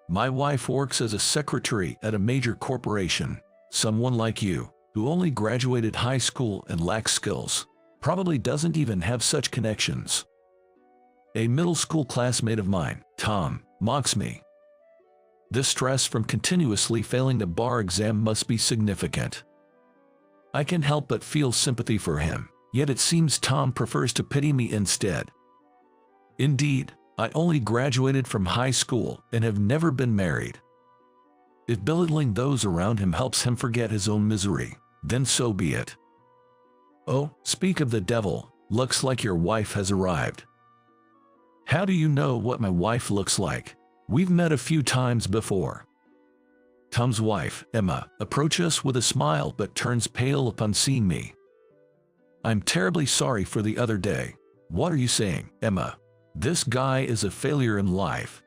My wife works as a secretary at a major corporation. Someone like you, who only graduated high school and lacks skills, probably doesn't even have such connections. A middle school classmate of mine, Tom, mocks me. This stress from continuously failing the bar exam must be significant. I can help but feel sympathy for him, yet it seems Tom prefers to pity me instead. Indeed, I only graduated from high school and have never been married. If belittling those around him helps him forget his own misery, then so be it. Oh, speak of the devil, looks like your wife has arrived. How do you know what my wife looks like? We've met a few times before. Tom's wife, Emma, approaches us with a smile but turns pale upon seeing me. I'm terribly sorry for the other day. What are you saying, Emma? This guy is a failure in life.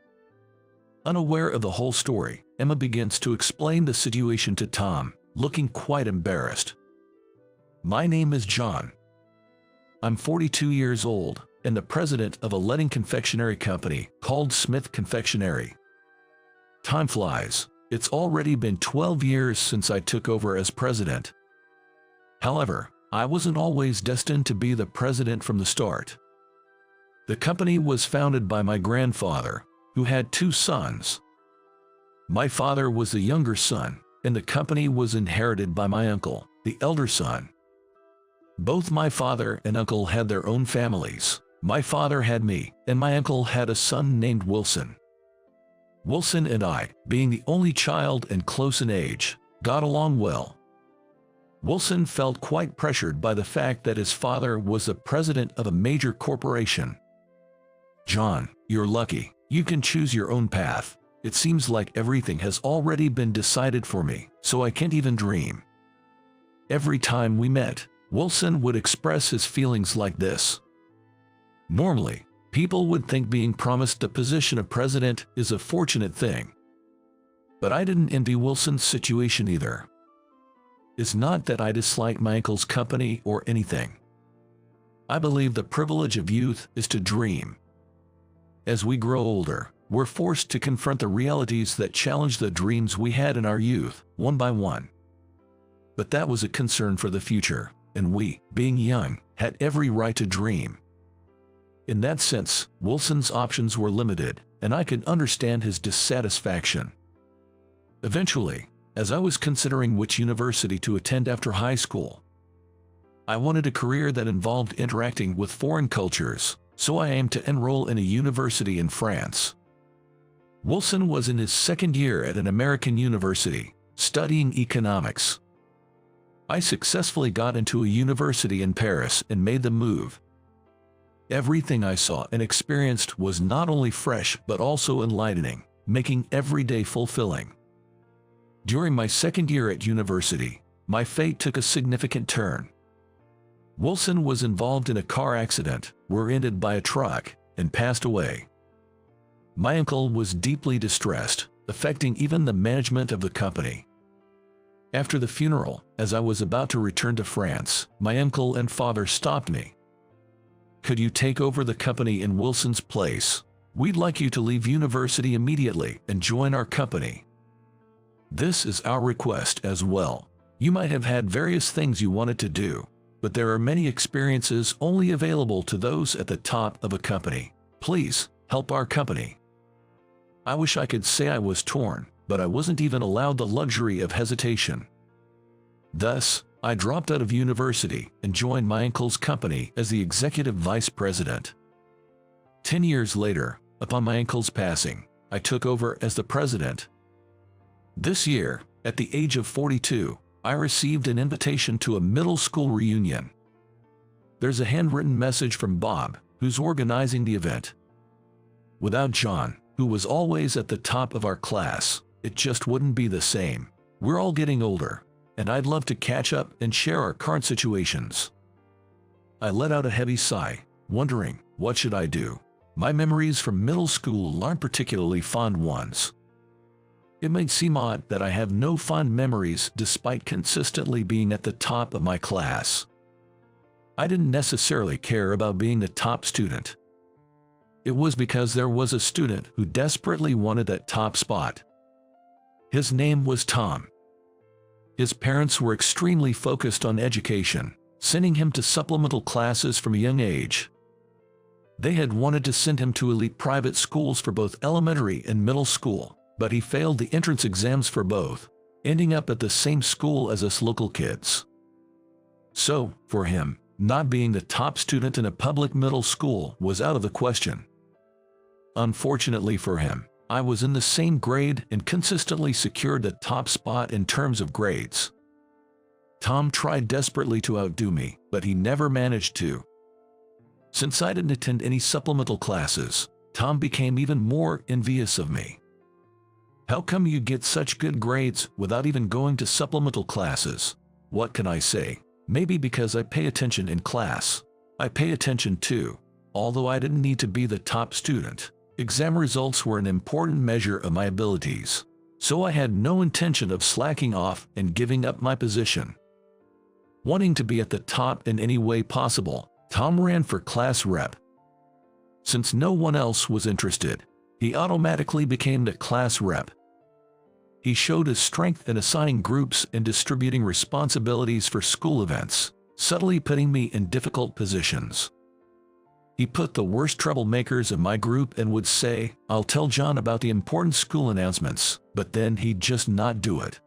Unaware of the whole story, Emma begins to explain the situation to Tom, looking quite embarrassed. My name is John. I'm 42 years old and the president of a leading confectionery company called Smith Confectionery. Time flies. It's already been 12 years since I took over as president. However, I wasn't always destined to be the president from the start. The company was founded by my grandfather, who had 2 sons. My father was the younger son, and the company was inherited by my uncle, the elder son. Both my father and uncle had their own families. My father had me, and my uncle had a son named Wilson. Wilson and I, being the only child and close in age, got along well. Wilson felt quite pressured by the fact that his father was the president of a major corporation. John, you're lucky. You can choose your own path. It seems like everything has already been decided for me, so I can't even dream. Every time we met, Wilson would express his feelings like this. Normally, people would think being promised the position of president is a fortunate thing. But I didn't envy Wilson's situation either. It's not that I dislike my uncle's company or anything. I believe the privilege of youth is to dream. As we grow older, we're forced to confront the realities that challenge the dreams we had in our youth, one by one. But that was a concern for the future, and we, being young, had every right to dream. In that sense, Wilson's options were limited, and I could understand his dissatisfaction. Eventually, as I was considering which university to attend after high school, I wanted a career that involved interacting with foreign cultures, so I aimed to enroll in a university in France. Wilson was in his second year at an American university, studying economics. I successfully got into a university in Paris and made the move. Everything I saw and experienced was not only fresh but also enlightening, making every day fulfilling. During my second year at university, my fate took a significant turn. Wilson was involved in a car accident, rear-ended by a truck, and passed away. My uncle was deeply distressed, affecting even the management of the company. After the funeral, as I was about to return to France, my uncle and father stopped me. Could you take over the company in Wilson's place? We'd like you to leave university immediately and join our company. This is our request as well. You might have had various things you wanted to do, but there are many experiences only available to those at the top of a company. Please, help our company. I wish I could say I was torn, but I wasn't even allowed the luxury of hesitation. Thus, I dropped out of university and joined my uncle's company as the executive vice president. 10 years later, upon my uncle's passing, I took over as the president. This year, at the age of 42, I received an invitation to a middle school reunion. There's a handwritten message from Bob, who's organizing the event. Without John, who was always at the top of our class, it just wouldn't be the same. We're all getting older, and I'd love to catch up and share our current situations. I let out a heavy sigh, wondering, what should I do? My memories from middle school aren't particularly fond ones. It might seem odd that I have no fond memories despite consistently being at the top of my class. I didn't necessarily care about being the top student. It was because there was a student who desperately wanted that top spot. His name was Tom. His parents were extremely focused on education, sending him to supplemental classes from a young age. They had wanted to send him to elite private schools for both elementary and middle school, but he failed the entrance exams for both, ending up at the same school as us local kids. So, for him, not being the top student in a public middle school was out of the question. Unfortunately for him, I was in the same grade and consistently secured the top spot in terms of grades. Tom tried desperately to outdo me, but he never managed to. Since I didn't attend any supplemental classes, Tom became even more envious of me. How come you get such good grades without even going to supplemental classes? What can I say? Maybe because I pay attention in class. I pay attention too. Although I didn't need to be the top student, exam results were an important measure of my abilities, so I had no intention of slacking off and giving up my position. Wanting to be at the top in any way possible, Tom ran for class rep. Since no one else was interested, he automatically became the class rep. He showed his strength in assigning groups and distributing responsibilities for school events, subtly putting me in difficult positions. He put the worst troublemakers of my group and would say, "I'll tell John about the important school announcements," but then he'd just not do it.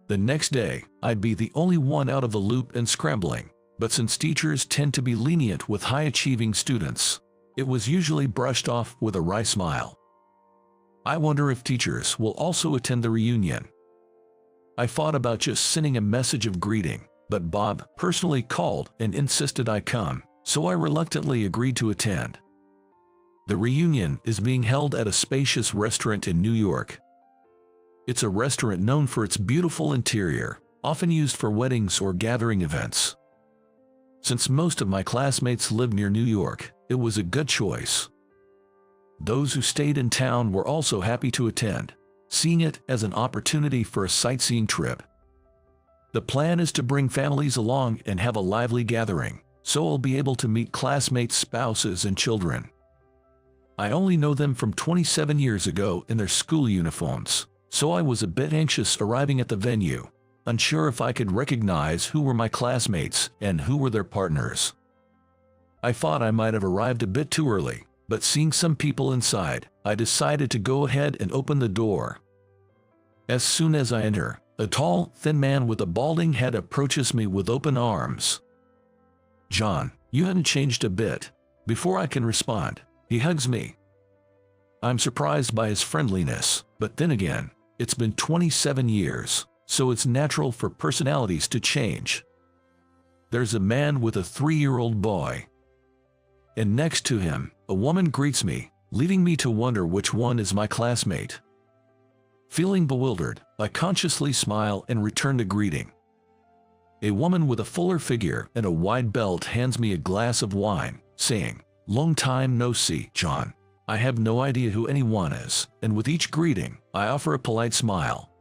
The next day, I'd be the only one out of the loop and scrambling, but since teachers tend to be lenient with high-achieving students, it was usually brushed off with a wry smile. I wonder if teachers will also attend the reunion. I thought about just sending a message of greeting, but Bob personally called and insisted I come, so I reluctantly agreed to attend. The reunion is being held at a spacious restaurant in New York. It's a restaurant known for its beautiful interior, often used for weddings or gathering events. Since most of my classmates live near New York, it was a good choice. Those who stayed in town were also happy to attend, seeing it as an opportunity for a sightseeing trip. The plan is to bring families along and have a lively gathering, so I'll be able to meet classmates' spouses and children. I only know them from 27 years ago in their school uniforms, so I was a bit anxious arriving at the venue, unsure if I could recognize who were my classmates and who were their partners. I thought I might have arrived a bit too early, but seeing some people inside, I decided to go ahead and open the door. As soon as I enter, a tall, thin man with a balding head approaches me with open arms. "John, you haven't changed a bit." Before I can respond, he hugs me. I'm surprised by his friendliness, but then again, it's been 27 years, so it's natural for personalities to change. There's a man with a 3-year-old boy. And next to him, a woman greets me, leaving me to wonder which one is my classmate. Feeling bewildered, I consciously smile and return the greeting. A woman with a fuller figure and a wide belt hands me a glass of wine, saying, "Long time no see, John." I have no idea who anyone is, and with each greeting, I offer a polite smile.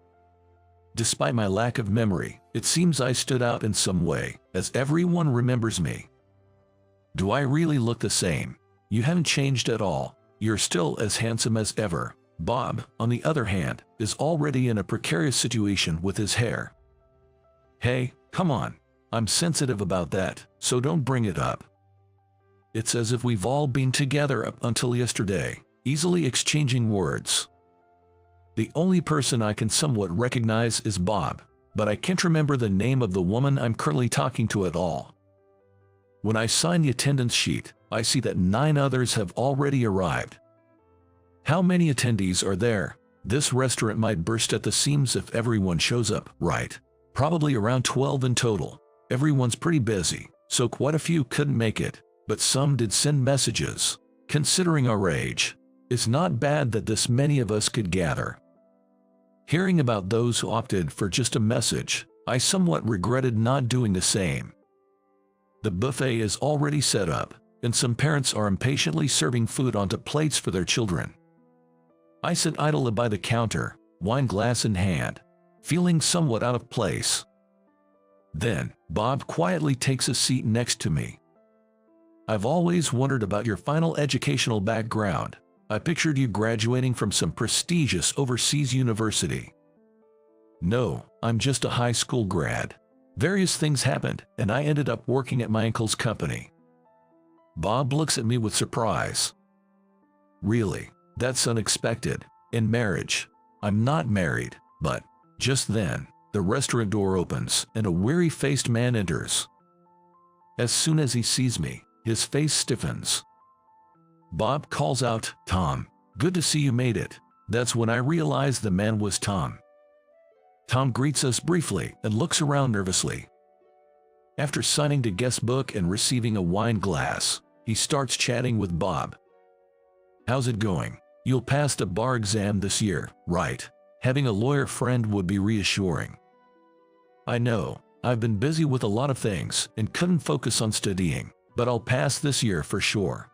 Despite my lack of memory, it seems I stood out in some way, as everyone remembers me. Do I really look the same? You haven't changed at all. You're still as handsome as ever. Bob, on the other hand, is already in a precarious situation with his hair. Hey, come on. I'm sensitive about that, so don't bring it up. It's as if we've all been together up until yesterday, easily exchanging words. The only person I can somewhat recognize is Bob, but I can't remember the name of the woman I'm currently talking to at all. When I sign the attendance sheet, I see that 9 others have already arrived. How many attendees are there? This restaurant might burst at the seams if everyone shows up, right? Probably around 12 in total. Everyone's pretty busy, so quite a few couldn't make it, but some did send messages. Considering our age, it's not bad that this many of us could gather. Hearing about those who opted for just a message, I somewhat regretted not doing the same. The buffet is already set up, and some parents are impatiently serving food onto plates for their children. I sit idly by the counter, wine glass in hand, feeling somewhat out of place. Then, Bob quietly takes a seat next to me. I've always wondered about your final educational background. I pictured you graduating from some prestigious overseas university. No, I'm just a high school grad. Various things happened, and I ended up working at my uncle's company. Bob looks at me with surprise. Really? That's unexpected. In marriage. I'm not married, but just then, the restaurant door opens and a weary-faced man enters. As soon as he sees me, his face stiffens. Bob calls out, "Tom, good to see you made it." That's when I realized the man was Tom. Tom greets us briefly and looks around nervously. After signing the guest book and receiving a wine glass, he starts chatting with Bob. "How's it going? You'll pass the bar exam this year, right? Having a lawyer friend would be reassuring." "I know, I've been busy with a lot of things and couldn't focus on studying, but I'll pass this year for sure."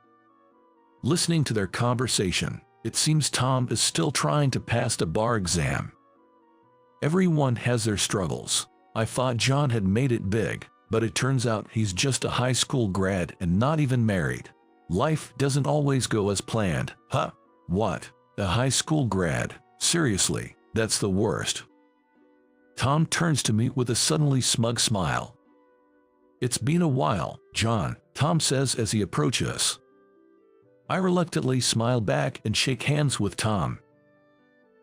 Listening to their conversation, it seems Tom is still trying to pass the bar exam. Everyone has their struggles. I thought John had made it big, but it turns out he's just a high school grad and not even married. Life doesn't always go as planned. Huh? What? A high school grad? Seriously, that's the worst. Tom turns to me with a suddenly smug smile. "It's been a while, John," Tom says as he approaches us. I reluctantly smile back and shake hands with Tom.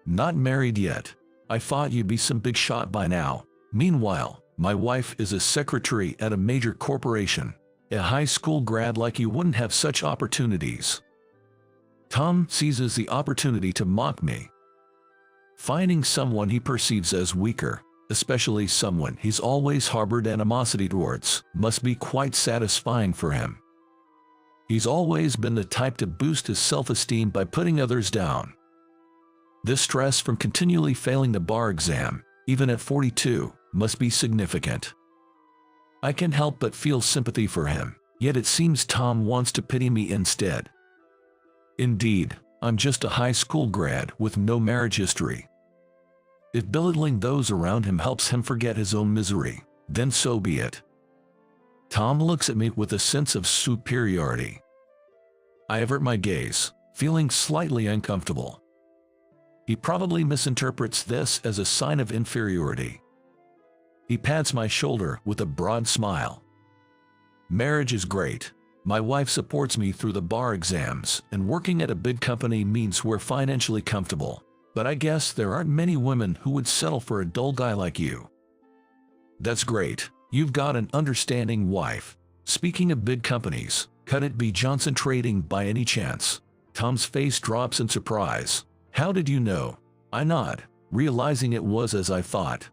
"Not married yet. I thought you'd be some big shot by now. Meanwhile, my wife is a secretary at a major corporation. A high school grad like you wouldn't have such opportunities." Tom seizes the opportunity to mock me. Finding someone he perceives as weaker, especially someone he's always harbored animosity towards, must be quite satisfying for him. He's always been the type to boost his self-esteem by putting others down. This stress from continually failing the bar exam, even at 42, must be significant. I can't help but feel sympathy for him, yet it seems Tom wants to pity me instead. Indeed, I'm just a high school grad with no marriage history. If belittling those around him helps him forget his own misery, then so be it. Tom looks at me with a sense of superiority. I avert my gaze, feeling slightly uncomfortable. He probably misinterprets this as a sign of inferiority. He pats my shoulder with a broad smile. "Marriage is great. My wife supports me through the bar exams, and working at a big company means we're financially comfortable. But I guess there aren't many women who would settle for a dull guy like you." "That's great. You've got an understanding wife. Speaking of big companies, could it be Johnson Trading by any chance?" Tom's face drops in surprise. "How did you know?" I nod, realizing it was as I thought.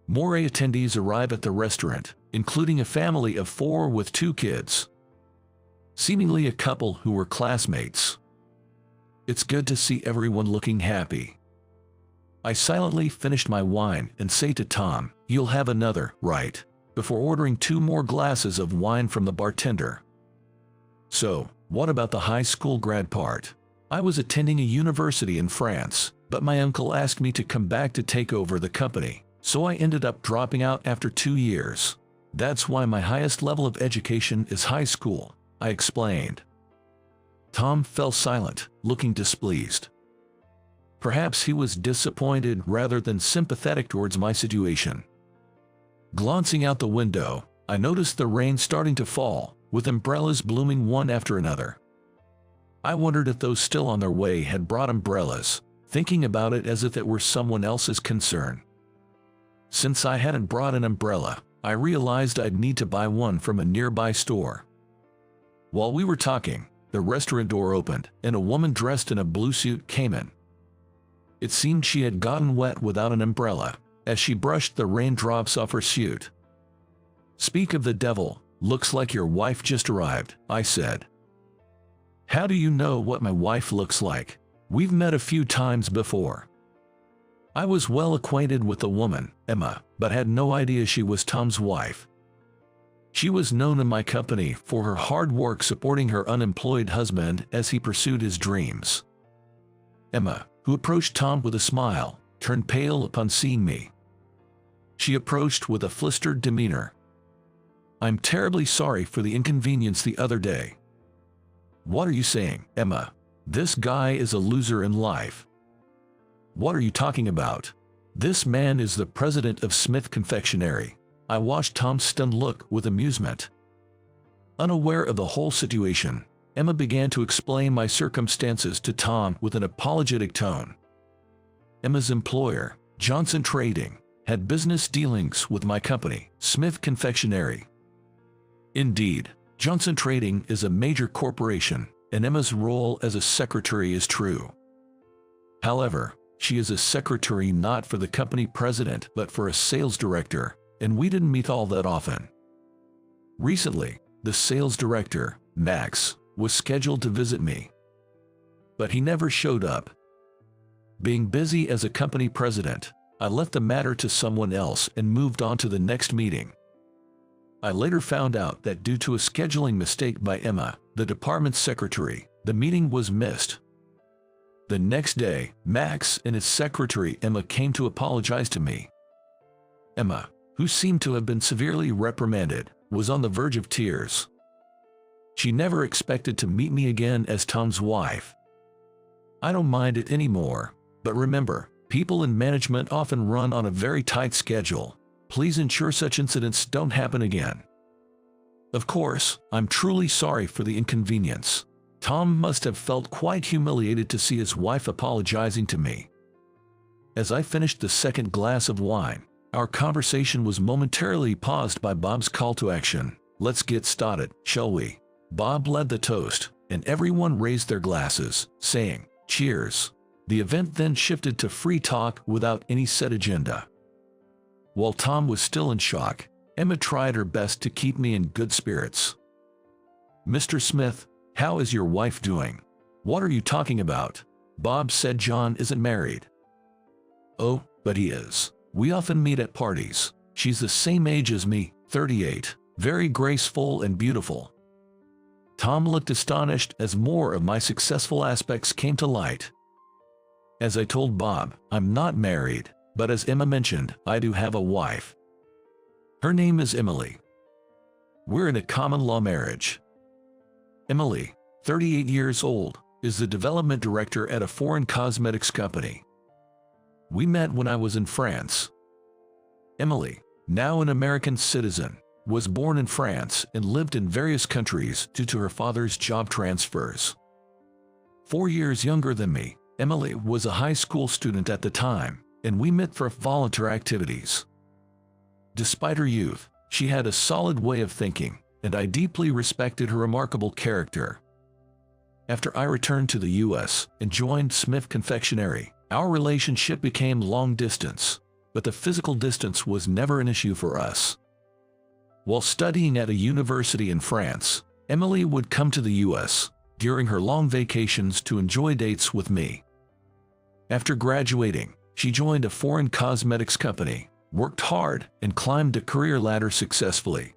More attendees arrive at the restaurant, including a family of 4 with 2 kids. Seemingly a couple who were classmates. It's good to see everyone looking happy. I silently finished my wine and say to Tom, "You'll have another, right?" before ordering 2 more glasses of wine from the bartender. "So, what about the high school grad part?" "I was attending a university in France, but my uncle asked me to come back to take over the company, so I ended up dropping out after 2 years. That's why my highest level of education is high school," I explained. Tom fell silent, looking displeased. Perhaps he was disappointed rather than sympathetic towards my situation. Glancing out the window, I noticed the rain starting to fall, with umbrellas blooming one after another. I wondered if those still on their way had brought umbrellas, thinking about it as if it were someone else's concern. Since I hadn't brought an umbrella, I realized I'd need to buy one from a nearby store. While we were talking, the restaurant door opened, and a woman dressed in a blue suit came in. It seemed she had gotten wet without an umbrella, as she brushed the raindrops off her suit. "Speak of the devil, looks like your wife just arrived," I said. "How do you know what my wife looks like? We've met a few times before." I was well acquainted with the woman, Emma, but had no idea she was Tom's wife. She was known in my company for her hard work supporting her unemployed husband as he pursued his dreams. Emma, who approached Tom with a smile, turned pale upon seeing me. She approached with a flustered demeanor. I'm terribly sorry for the inconvenience the other day." "What are you saying, Emma? This guy is a loser in life." "What are you talking about? This man is the president of Smith Confectionery." I watched Tom's stunned look with amusement. Unaware of the whole situation, Emma began to explain my circumstances to Tom with an apologetic tone. Emma's employer, Johnson Trading, had business dealings with my company, Smith Confectionery. Indeed, Johnson Trading is a major corporation, and Emma's role as a secretary is true. However, she is a secretary not for the company president but for a sales director, and we didn't meet all that often. Recently, the sales director, Max, was scheduled to visit me, but he never showed up. Being busy as a company president, I left the matter to someone else and moved on to the next meeting. I later found out that due to a scheduling mistake by Emma, the department secretary, the meeting was missed. The next day, Max and his secretary Emma came to apologize to me. Emma, who seemed to have been severely reprimanded, was on the verge of tears. She never expected to meet me again as Tom's wife. I don't mind it anymore, but remember, people in management often run on a very tight schedule. Please ensure such incidents don't happen again. Of course, I'm truly sorry for the inconvenience. Tom must have felt quite humiliated to see his wife apologizing to me. As I finished the second glass of wine, our conversation was momentarily paused by Bob's call to action. "Let's get started, shall we?" Bob led the toast, and everyone raised their glasses, saying, "Cheers." The event then shifted to free talk without any set agenda. While Tom was still in shock, Emma tried her best to keep me in good spirits. "Mr. Smith, how is your wife doing?" "What are you talking about?" Bob said. "John isn't married." "Oh, but he is. We often meet at parties. She's the same age as me, 38, very graceful and beautiful." Tom looked astonished as more of my successful aspects came to light. As I told Bob, I'm not married, but as Emma mentioned, I do have a wife. Her name is Emily. We're in a common law marriage. Emily, 38 years old, is the development director at a foreign cosmetics company. We met when I was in France. Emily, now an American citizen, was born in France and lived in various countries due to her father's job transfers. 4 years younger than me, Emily was a high school student at the time, and we met for volunteer activities. Despite her youth, she had a solid way of thinking, and I deeply respected her remarkable character. After I returned to the U.S. and joined Smith Confectionery, our relationship became long distance, but the physical distance was never an issue for us. While studying at a university in France, Emily would come to the U.S. during her long vacations to enjoy dates with me. After graduating, she joined a foreign cosmetics company, worked hard, and climbed the career ladder successfully.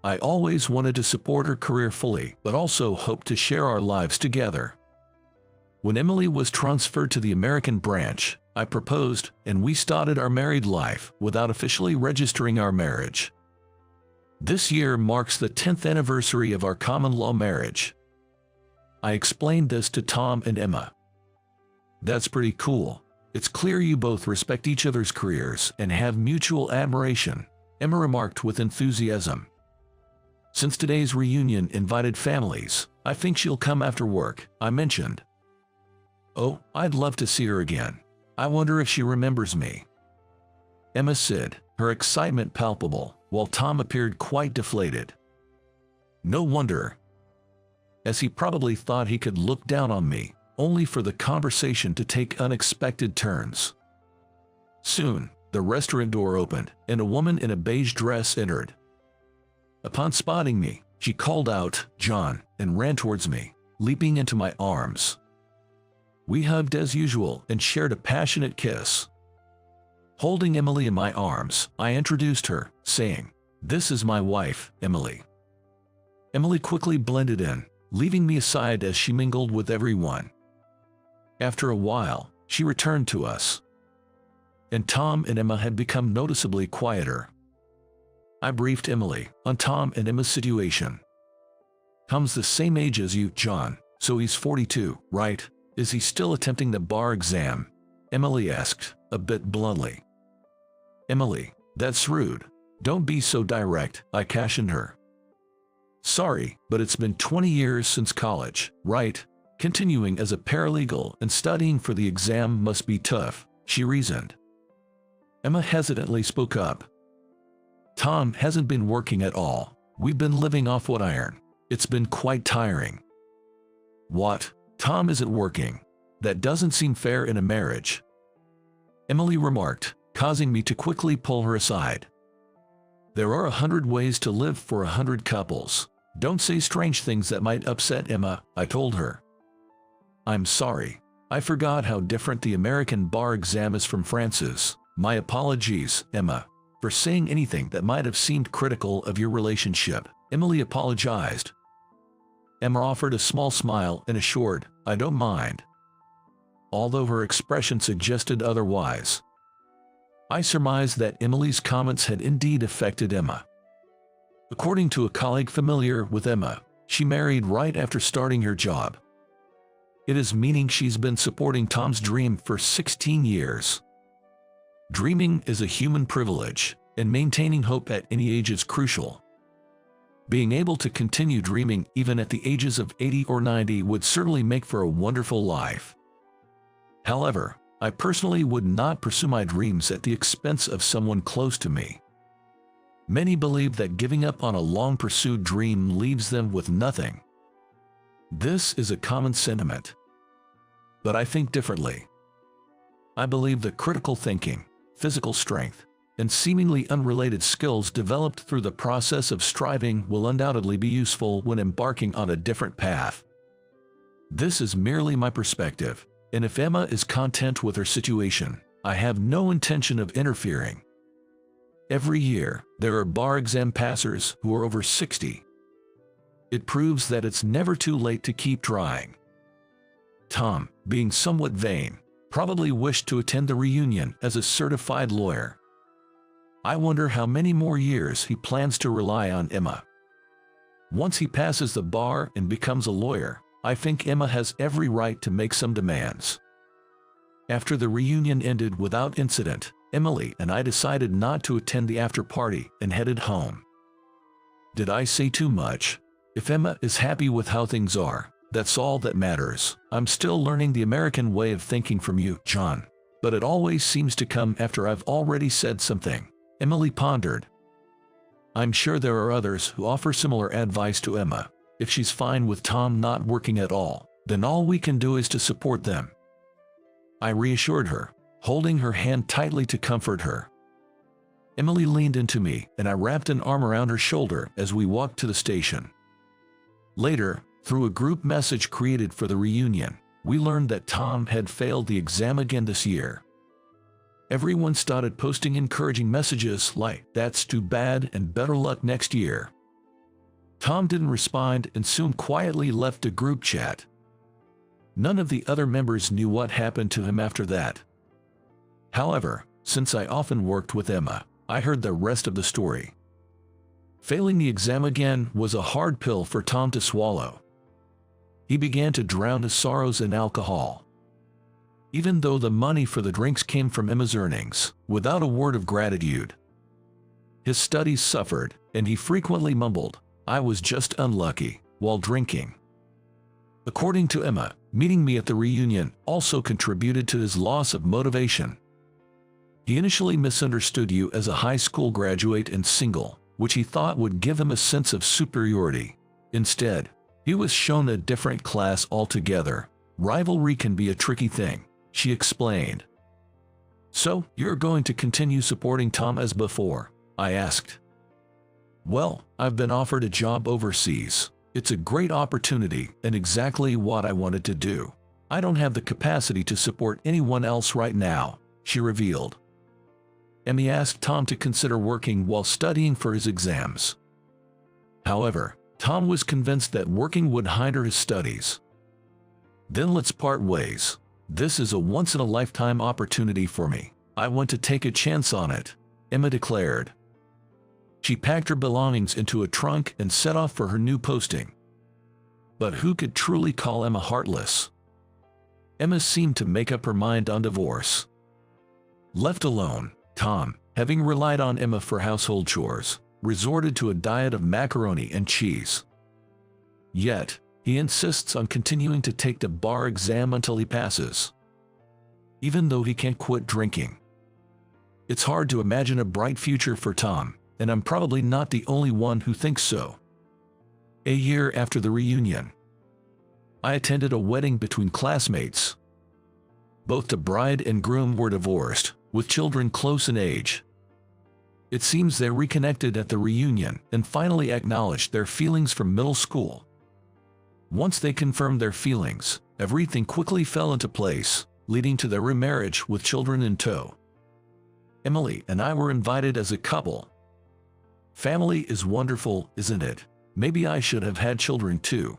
I always wanted to support her career fully, but also hoped to share our lives together. When Emily was transferred to the American branch, I proposed, and we started our married life without officially registering our marriage. This year marks the 10th anniversary of our common law marriage. I explained this to Tom and Emma. That's pretty cool. It's clear you both respect each other's careers and have mutual admiration, Emma remarked with enthusiasm. Since today's reunion invited families, I think she'll come after work, I mentioned. Oh, I'd love to see her again. I wonder if she remembers me. Emma said, her excitement palpable, while Tom appeared quite deflated. No wonder, as he probably thought he could look down on me, only for the conversation to take unexpected turns. Soon, the restaurant door opened, and a woman in a beige dress entered. Upon spotting me, she called out, "John," and ran towards me, leaping into my arms. We hugged as usual and shared a passionate kiss. Holding Emily in my arms, I introduced her, saying, "This is my wife, Emily." Emily quickly blended in, leaving me aside as she mingled with everyone. After a while, she returned to us, and Tom and Emma had become noticeably quieter. I briefed Emily on Tom and Emma's situation. Tom's the same age as you, John, so he's 42, right? Is he still attempting the bar exam? Emily asked, a bit bluntly. Emily, that's rude. Don't be so direct, I cautioned her. Sorry, but it's been 20 years since college, right? Continuing as a paralegal and studying for the exam must be tough, she reasoned. Emma hesitantly spoke up. Tom hasn't been working at all. We've been living off what I earn. It's been quite tiring. What? Tom isn't working? That doesn't seem fair in a marriage, Emily remarked, causing me to quickly pull her aside. There are 100 ways to live for 100 couples. Don't say strange things that might upset Emma, I told her. I'm sorry. I forgot how different the American bar exam is from France's. My apologies, Emma, for saying anything that might have seemed critical of your relationship. Emily apologized. Emma offered a small smile and assured, I don't mind, although her expression suggested otherwise. I surmised that Emily's comments had indeed affected Emma. According to a colleague familiar with Emma, she married right after starting her job. It is meaning she's been supporting Tom's dream for 16 years. Dreaming is a human privilege, and maintaining hope at any age is crucial. Being able to continue dreaming even at the ages of 80 or 90 would certainly make for a wonderful life. However, I personally would not pursue my dreams at the expense of someone close to me. Many believe that giving up on a long-pursued dream leaves them with nothing. This is a common sentiment. But I think differently. I believe that critical thinking, physical strength, and seemingly unrelated skills developed through the process of striving will undoubtedly be useful when embarking on a different path. This is merely my perspective, and if Emma is content with her situation, I have no intention of interfering. Every year, there are bar exam passers who are over 60. It proves that it's never too late to keep trying. Tom, being somewhat vain, probably wished to attend the reunion as a certified lawyer. I wonder how many more years he plans to rely on Emma. Once he passes the bar and becomes a lawyer, I think Emma has every right to make some demands. After the reunion ended without incident, Emily and I decided not to attend the after-party and headed home. Did I say too much? If Emma is happy with how things are, that's all that matters. I'm still learning the American way of thinking from you, John, but it always seems to come after I've already said something. Emily pondered. I'm sure there are others who offer similar advice to Emma. If she's fine with Tom not working at all, then all we can do is to support them. I reassured her, holding her hand tightly to comfort her. Emily leaned into me, and I wrapped an arm around her shoulder as we walked to the station. Later, through a group message created for the reunion, we learned that Tom had failed the exam again this year. Everyone started posting encouraging messages like, "That's too bad and better luck next year." Tom didn't respond and soon quietly left the group chat. None of the other members knew what happened to him after that. However, since I often worked with Emma, I heard the rest of the story. Failing the exam again was a hard pill for Tom to swallow. He began to drown his sorrows in alcohol. Even though the money for the drinks came from Emma's earnings, without a word of gratitude. His studies suffered, and he frequently mumbled, "I was just unlucky," while drinking. According to Emma, meeting me at the reunion also contributed to his loss of motivation. He initially misunderstood you as a high school graduate and single, which he thought would give him a sense of superiority. Instead, he was shown a different class altogether. Rivalry can be a tricky thing, she explained. "So, you're going to continue supporting Tom as before?" I asked. "Well, I've been offered a job overseas. It's a great opportunity and exactly what I wanted to do. I don't have the capacity to support anyone else right now," she revealed. Emmy asked Tom to consider working while studying for his exams. However, Tom was convinced that working would hinder his studies. "Then let's part ways. This is a once-in-a-lifetime opportunity for me. I want to take a chance on it," Emma declared. She packed her belongings into a trunk and set off for her new posting. But who could truly call Emma heartless? Emma seemed to make up her mind on divorce. Left alone, Tom, having relied on Emma for household chores, resorted to a diet of macaroni and cheese. Yet, he insists on continuing to take the bar exam until he passes, even though he can't quit drinking. It's hard to imagine a bright future for Tom, and I'm probably not the only one who thinks so. A year after the reunion, I attended a wedding between classmates. Both the bride and groom were divorced, with children close in age. It seems they reconnected at the reunion and finally acknowledged their feelings from middle school. Once they confirmed their feelings, everything quickly fell into place, leading to their remarriage with children in tow. Emily and I were invited as a couple. Family is wonderful, isn't it? Maybe I should have had children too.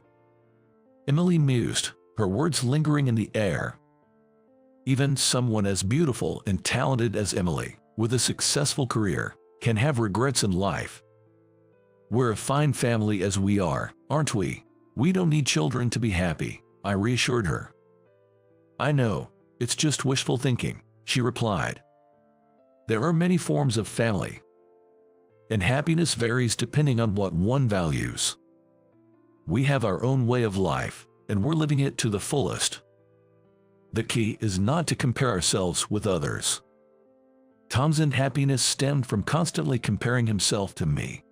Emily mused, her words lingering in the air. Even someone as beautiful and talented as Emily, with a successful career, can have regrets in life. We're a fine family as we are, aren't we? We don't need children to be happy, I reassured her. I know, it's just wishful thinking, she replied. There are many forms of family, and happiness varies depending on what one values. We have our own way of life, and we're living it to the fullest. The key is not to compare ourselves with others. Tom's unhappiness stemmed from constantly comparing himself to me.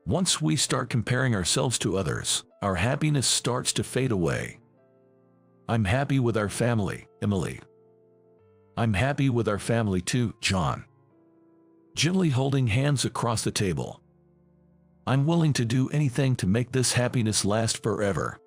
Once we start comparing ourselves to others, our happiness starts to fade away. I'm happy with our family, Emily. I'm happy with our family too, John. Gently holding hands across the table. I'm willing to do anything to make this happiness last forever.